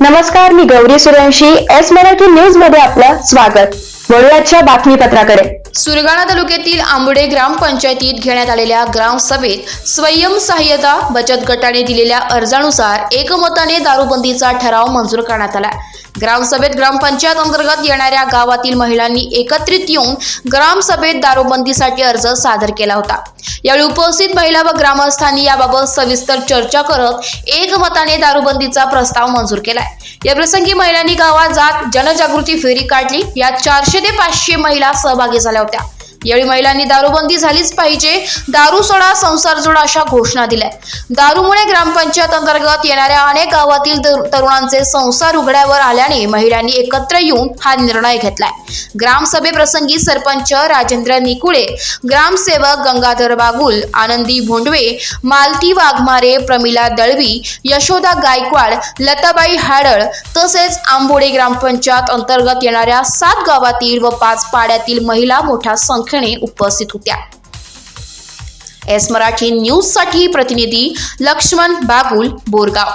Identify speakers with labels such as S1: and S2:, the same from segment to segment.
S1: नमस्कार, मी Gauri Suryavanshi. S Marathi news मध्ये आपलं स्वागत. वळूयाच्या बातमीपत्राकडे.
S2: सुरगाणा तालुक्यातील आंबोडे ग्रामपंचायतीत घेण्यात आलेल्या ग्रामसभेत स्वयंसहाय्यता बचत गटाने दिलेल्या अर्जानुसार एकमताने दारूबंदीचा ठराव मंजूर करण्यात आला. ग्रामसभेत ग्रामपंचायत अंतर्गत येणाऱ्या गावातील महिलांनी एकत्रित येऊन ग्रामसभेत दारूबंदीसाठी अर्ज सादर केला होता. यावेळी उपस्थित महिला व ग्रामस्थांनी याबाबत सविस्तर चर्चा करत एकमताने दारूबंदीचा प्रस्ताव मंजूर केलाय. या प्रसंगी महिलांनी गावात जात जनजागृती फेरी काढली. यात 400 ते 500 महिला सहभागी झाल्या होत्या. यावेळी महिलांनी दारूबंदी झालीच पाहिजे, दारू सोडा संसार जोडा अशा घोषणा दिल्या. दारूमुळे ग्रामपंचायत अंतर्गत येणाऱ्या अनेक गावातील तरुणांचे संसार उघड्यावर आल्याने महिलांनी एकत्र येऊन हा निर्णय घेतलाय. ग्रामसभेप्रसंगी सरपंच राजेंद्र निकुळे, ग्रामसेवक गंगाधर बागुल, आनंदी भोंडवे, मालती वाघमारे, प्रमिला दळवी, यशोदा गायकवाड, लताबाई हाडळ तसेच आंबोडे ग्रामपंचायत अंतर्गत येणाऱ्या 7 गावातील व 5 पाड्यातील महिला मोठ्या संख्येने उपस्थित होत्या. एस मराठी न्यूज साठी प्रतिनिधी लक्ष्मण बागुल, बोरगाव.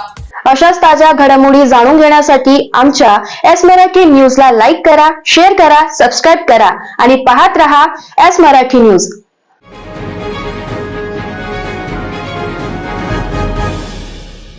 S1: अशाच ताज्या घडामोडी जाणून घेण्यासाठी आमच्या एस मराठी न्यूजला लाईक करा, शेअर करा, सबस्क्राईब करा आणि पाहत रहा एस मराठी न्यूज.